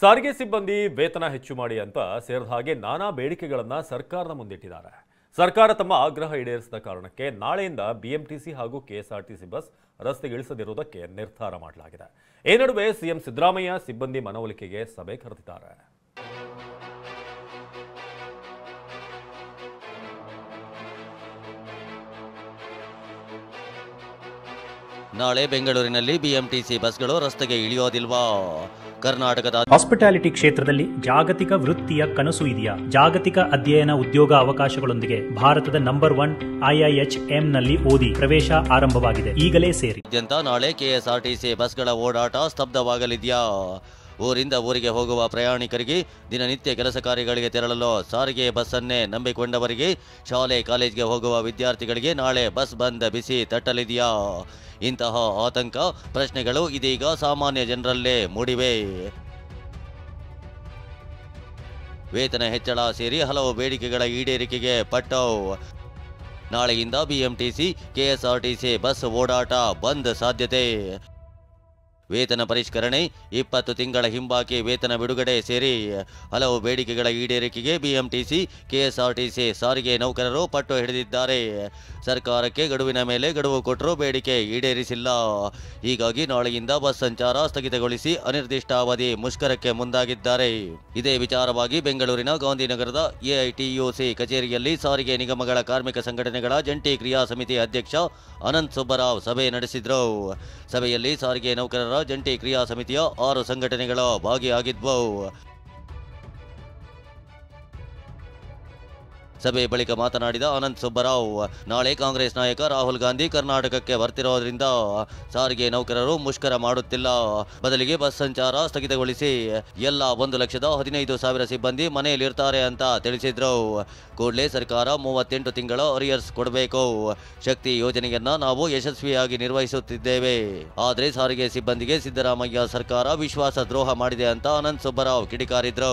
ಸಾರಿಗೆ ಸಿಬ್ಬಂದಿ ವೇತನ ಹೆಚ್ಚು ಮಾಡಿ ಅಂತ ಸೇರಿದ ಹಾಗೆ ನಾನಾ ಬೇಡಿಕೆಗಳನ್ನು ಸರ್ಕಾರದ ಮುಂದಿಟ್ಟಿದ್ದಾರೆ. ಸರ್ಕಾರ ತಮ್ಮ ಆಗ್ರಹ ಈಡೇರಿಸಿದ ಕಾರಣಕ್ಕೆ ನಾಳೆಯಿಂದ ಬಿಎಂಟಿಸಿ ಹಾಗೂ ಕೆಎಸ್ಆರ್ಟಿಸಿ ಬಸ್ ರಸ್ತೆಗಿಳಿಸದಿರುವುದಕ್ಕೆ ನಿರ್ಧಾರ ಮಾಡಲಾಗಿದೆ. ಈ ನಡುವೆ ಸಿಎಂ ಸಿದ್ದರಾಮಯ್ಯ ಸಿಬ್ಬಂದಿ ಮನವೊಲಿಕೆಗೆ ಸಭೆ ಕರೆದಿದ್ದಾರೆ. ನಾಳೆ ಬೆಂಗಳೂರಿನಲ್ಲಿ ಬಿಎಂಟಿಸಿ ಬಸ್ಗಳು ರಸ್ತೆಗೆ ಇಳಿಯೋದಿಲ್ವಾ? ಕರ್ನಾಟಕದ ಹಾಸ್ಪಿಟಾಲಿಟಿ ಕ್ಷೇತ್ರದಲ್ಲಿ ಜಾಗತಿಕ ವೃತ್ತಿಯ ಕನಸು ಇದೆಯಾ? ಜಾಗತಿಕ ಅಧ್ಯಯನ ಉದ್ಯೋಗ ಅವಕಾಶಗಳೊಂದಿಗೆ ಭಾರತದ ನಂಬರ್ 1 IIHM ನಲ್ಲಿ ಓದಿ. ಪ್ರವೇಶ ಆರಂಭವಾಗಿದೆ, ಈಗಲೇ ಸೇರಿ. ನಾಳೆ ಕೆಎಸ್ಆರ್ಟಿಸಿ ಬಸ್ಗಳ ಓಡಾಟ ಸ್ತಬ್ಧವಾಗಲಿದೆಯಾ? ಊರಿಂದ ಊರಿಗೆ ಹೋಗುವ ಪ್ರಯಾಣಿಕರಿಗೆ, ದಿನನಿತ್ಯ ಕೆಲಸ ಕಾರ್ಯಗಳಿಗೆ ತೆರಳಲು ಸಾರಿಗೆ ಬಸ್ಸನ್ನೇ ನಂಬಿಕೊಂಡವರಿಗೆ, ಶಾಲೆ ಕಾಲೇಜ್ಗೆ ಹೋಗುವ ವಿದ್ಯಾರ್ಥಿಗಳಿಗೆ ನಾಳೆ ಬಸ್ ಬಂದ್ ಬಿಸಿ ತಟ್ಟಲಿದೆಯಾ? ಇಂತಹ ಆತಂಕ ಪ್ರಶ್ನೆಗಳು ಇದೀಗ ಸಾಮಾನ್ಯ ಜನರಲ್ಲೇ ಮೂಡಿವೆ. ವೇತನ ಹೆಚ್ಚಳ ಸೇರಿ ಹಲವು ಬೇಡಿಕೆಗಳ ಈಡೇರಿಕೆಗೆ ಪಟ್ಟು. ನಾಳೆಯಿಂದ ಬಿಎಂಟಿಸಿ ಕೆಎಸ್ಆರ್ಟಿಸಿ ಬಸ್ ಓಡಾಟ ಬಂದ್ ಸಾಧ್ಯತೆ. ವೇತನ ಪರಿಷ್ಕರಣೆ, 20 ತಿಂಗಳ ಹಿಂಬಾಕಿ ವೇತನ ಬಿಡುಗಡೆ ಸೇರಿ ಹಲವು ಬೇಡಿಕೆಗಳ ಈಡೇರಿಕೆಗೆ ಬಿಎಂಟಿಸಿ ಕೆಎಸ್ಆರ್ಟಿಸಿ ಸಾರಿಗೆ ನೌಕರರು ಪಟ್ಟು ಹಿಡಿದಿದ್ದಾರೆ. ಸರ್ಕಾರಕ್ಕೆ ಗಡುವಿನ ಮೇಲೆ ಗಡುವು ಕೊಟ್ಟರೂ ಬೇಡಿಕೆ ಈಡೇರಿಸಿಲ್ಲ. ಹೀಗಾಗಿ ನಾಳೆಯಿಂದ ಬಸ್ ಸಂಚಾರ ಸ್ಥಗಿತಗೊಳಿಸಿ ಅನಿರ್ದಿಷ್ಟಾವಧಿ ಮುಷ್ಕರಕ್ಕೆ ಮುಂದಾಗಿದ್ದಾರೆ. ಇದೇ ವಿಚಾರವಾಗಿ ಬೆಂಗಳೂರಿನ ಗಾಂಧಿನಗರದ ಎಐಟಿಯುಸಿ ಕಚೇರಿಯಲ್ಲಿ ಸಾರಿಗೆ ನಿಗಮಗಳ ಕಾರ್ಮಿಕ ಸಂಘಟನೆಗಳ ಜಂಟಿ ಕ್ರಿಯಾ ಸಮಿತಿ ಅಧ್ಯಕ್ಷ ಅನಂತ್ ಸುಬ್ಬರಾವ್ ಸಭೆ ನಡೆಸಿದ್ರು. ಸಭೆಯಲ್ಲಿ ಸಾರಿಗೆ ನೌಕರರ ಜಂಟಿ ಕ್ರಿಯಾ ಸಮಿತಿಯ 6 ಸಂಘಟನೆಗಳು ಭಾಗಿಯಾಗಿದ್ವು. ಸಭೆ ಬಳಿಕ ಮಾತನಾಡಿದ ಅನಂತ್ ಸುಬ್ಬರಾವ್, ನಾಳೆ ಕಾಂಗ್ರೆಸ್ ನಾಯಕ ರಾಹುಲ್ ಗಾಂಧಿ ಕರ್ನಾಟಕಕ್ಕೆ ಬರ್ತಿರೋದ್ರಿಂದ ಸಾರಿಗೆ ನೌಕರರು ಮುಷ್ಕರ ಮಾಡುತ್ತಿಲ್ಲ. ಬದಲಿಗೆ ಬಸ್ ಸಂಚಾರ ಸ್ಥಗಿತಗೊಳಿಸಿ ಎಲ್ಲ 1,15,000 ಸಿಬ್ಬಂದಿ ಮನೆಯಲ್ಲಿರ್ತಾರೆ ಅಂತ ತಿಳಿಸಿದ್ರು. ಕೂಡಲೇ ಸರ್ಕಾರ 38 ತಿಂಗಳ ಅರಿಯರ್ಸ್ ಕೊಡಬೇಕು. ಶಕ್ತಿ ಯೋಜನೆಯನ್ನ ನಾವು ಯಶಸ್ವಿಯಾಗಿ ನಿರ್ವಹಿಸುತ್ತಿದ್ದೇವೆ. ಆದರೆ ಸಾರಿಗೆ ಸಿಬ್ಬಂದಿಗೆ ಸಿದ್ದರಾಮಯ್ಯ ಸರ್ಕಾರ ವಿಶ್ವಾಸ ದ್ರೋಹ ಮಾಡಿದೆ ಅಂತ ಅನಂತ್ ಸುಬ್ಬರಾವ್ ಕಿಡಿಕಾರಿದ್ರು.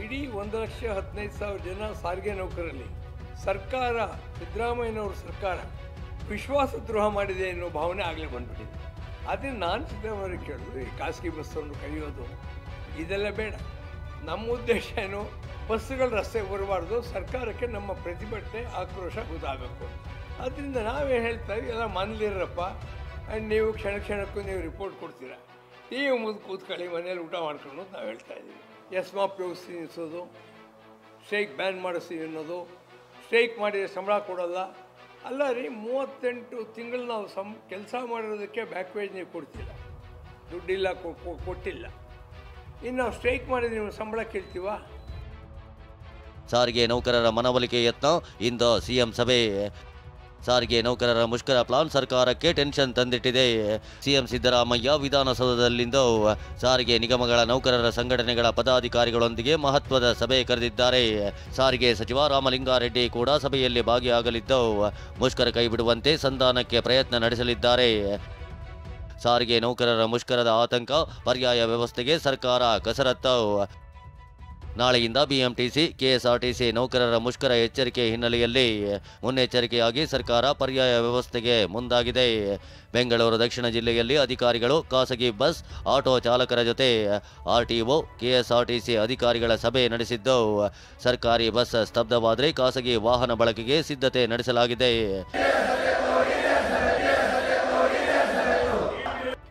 ಇಡೀ 1,15,000 ಜನ ಸಾರಿಗೆ ನೌಕರರಲ್ಲಿ ಸರ್ಕಾರ, ಸಿದ್ದರಾಮಯ್ಯನವ್ರ ಸರ್ಕಾರ ವಿಶ್ವಾಸ ದ್ರೋಹ ಮಾಡಿದೆ ಅನ್ನೋ ಭಾವನೆ ಆಗಲೇ ಬಂದ್ಬಿಟ್ಟಿದೆ. ಆದರೆ ನಾನು ಸಿದ್ದರಾಮಯ್ಯ ಕೇಳೋದು, ಈ ಖಾಸಗಿ ಬಸ್ಸನ್ನು ಕರೆಯೋದು ಇದೆಲ್ಲ ಬೇಡ. ನಮ್ಮ ಉದ್ದೇಶ ಏನು, ಬಸ್ಸುಗಳು ರಸ್ತೆಗೆ ಬರಬಾರ್ದು, ಸರ್ಕಾರಕ್ಕೆ ನಮ್ಮ ಪ್ರತಿಭಟನೆ ಆಕ್ರೋಶ ಗೊತ್ತಾಗಬೇಕು. ಅದರಿಂದ ನಾವೇನು ಹೇಳ್ತಾ ಇದ್ದೀವಿ, ಎಲ್ಲ ಮನೇಲಿರಪ್ಪ, ನೀವು ಕ್ಷಣಕ್ಕೂ ನೀವು ರಿಪೋರ್ಟ್ ಕೊಡ್ತೀರಾ, ನೀವು ಮುಂದೆ ಕೂತ್ಕೊಳ್ಳಿ, ಮನೇಲಿ ಊಟ ಮಾಡ್ಕೊಂಡು ಅಂತ ನಾವು ಹೇಳ್ತಾ ಇದ್ದೀವಿ. ಉಪಯೋಗಿಸ್ತೀನಿ ಅನಿಸೋದು, ಸ್ಟ್ರೈಕ್ ಬ್ಯಾನ್ ಮಾಡಿಸ್ತೀವಿ ಅನ್ನೋದು, ಸ್ಟ್ರೈಕ್ ಮಾಡಿದರೆ ಸಂಬಳ ಕೊಡೋಲ್ಲ. ಅಲ್ಲ ರೀ, 38 ತಿಂಗಳು ನಾವು ಕೆಲಸ ಮಾಡಿರೋದಕ್ಕೆ ಬ್ಯಾಕ್ವೇಜ್ ನೀವು ಕೊಡ್ತಿಲ್ಲ, ದುಡ್ಡಿಲ್ಲ, ಕೊಟ್ಟಿಲ್ಲ. ಇನ್ನು ನಾವು ಸ್ಟ್ರೈಕ್ ಮಾಡಿದ್ರೆ ನೀವು ಸಂಬಳ ಕೇಳ್ತೀವ? ಸಾರಿಗೆ ನೌಕರರ ಮನವೊಲಿಕೆ ಯತ್ನ, ಇಂದು ಸಿಎಂ ಸಭೆ. ಸಾರಿಗೆ ನೌಕರರ ಮುಷ್ಕರ ಪ್ಲಾನ್ ಸರ್ಕಾರಕ್ಕೆ ಟೆನ್ಷನ್ ತಂದಿಟ್ಟಿದೆ. ಸಿಎಂ ಸಿದ್ದರಾಮಯ್ಯ ವಿಧಾನಸೌಧದಲ್ಲಿಂದು ಸಾರಿಗೆ ನಿಗಮಗಳ ನೌಕರರ ಸಂಘಟನೆಗಳ ಪದಾಧಿಕಾರಿಗಳೊಂದಿಗೆ ಮಹತ್ವದ ಸಭೆ ಕರೆದಿದ್ದಾರೆ. ಸಾರಿಗೆ ಸಚಿವ ರಾಮಲಿಂಗಾರೆಡ್ಡಿ ಕೂಡ ಸಭೆಯಲ್ಲಿ ಭಾಗಿಯಾಗಲಿದ್ದು ಮುಷ್ಕರ ಕೈಬಿಡುವಂತೆ ಸಂಧಾನಕ್ಕೆ ಪ್ರಯತ್ನ ನಡೆಸಲಿದ್ದಾರೆ. ಸಾರಿಗೆ ನೌಕರರ ಮುಷ್ಕರದ ಆತಂಕ, ಪರ್ಯಾಯ ವ್ಯವಸ್ಥೆಗೆ ಸರ್ಕಾರ ಕಸರತ್ತು. ನಾಳೆಯಿಂದ ಬಿಎಂಟಿಸಿ ಕೆಎಸ್ಆರ್ಟಿಸಿ ನೌಕರರ ಮುಷ್ಕರ ಎಚ್ಚರಿಕೆ ಹಿನ್ನೆಲೆಯಲ್ಲಿ ಮುನ್ನೆಚ್ಚರಿಕೆಯಾಗಿ ಸರ್ಕಾರ ಪರ್ಯಾಯ ವ್ಯವಸ್ಥೆಗೆ ಮುಂದಾಗಿದೆ. ಬೆಂಗಳೂರು ದಕ್ಷಿಣ ಜಿಲ್ಲೆಯಲ್ಲಿ ಅಧಿಕಾರಿಗಳು, ಖಾಸಗಿ ಬಸ್, ಆಟೋ ಚಾಲಕರ ಜೊತೆ ಆರ್ಟಿಒ, ಕೆಎಸ್ಆರ್ಟಿಸಿ ಅಧಿಕಾರಿಗಳ ಸಭೆ ನಡೆಸಿದ್ದು, ಸರ್ಕಾರಿ ಬಸ್ ಸ್ತಬ್ಧವಾದರೆ ಖಾಸಗಿ ವಾಹನ ಬಳಕೆಗೆ ಸಿದ್ಧತೆ ನಡೆಸಲಾಗಿದೆ.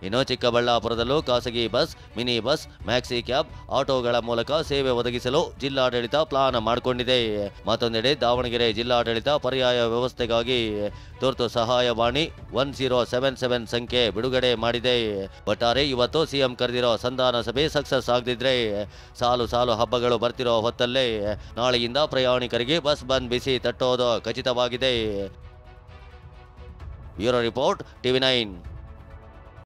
ಇನ್ನು ಚಿಕ್ಕಬಳ್ಳಾಪುರದಲ್ಲೂ ಖಾಸಗಿ bus, mini bus, maxi cab, ಆಟೋಗಳ ಮೂಲಕ ಸೇವೆ ಒದಗಿಸಲು ಜಿಲ್ಲಾಡಳಿತ ಪ್ಲಾನ್ ಮಾಡಿಕೊಂಡಿದೆ. ಮತ್ತೊಂದೆಡೆ ದಾವಣಗೆರೆ ಜಿಲ್ಲಾಡಳಿತ ಪರ್ಯಾಯ ವ್ಯವಸ್ಥೆಗಾಗಿ ತುರ್ತು ಸಹಾಯವಾಣಿ 1077 ಸಂಖ್ಯೆ ಬಿಡುಗಡೆ ಮಾಡಿದೆ. ಒಟ್ಟಾರೆ ಇವತ್ತು ಸಿಎಂ ಕರೆದಿರೋ ಸಂಧಾನ ಸಭೆ ಸಕ್ಸಸ್ ಆಗದಿದ್ರೆ ಸಾಲು ಸಾಲು ಹಬ್ಬಗಳು ಬರ್ತಿರೋ ಹೊತ್ತಲ್ಲೇ ನಾಳೆಯಿಂದ ಪ್ರಯಾಣಿಕರಿಗೆ ಬಸ್ ಬಂದ್ ಬಿಸಿ ತಟ್ಟೋದು ಖಚಿತವಾಗಿದೆ. Bureau report, TV9.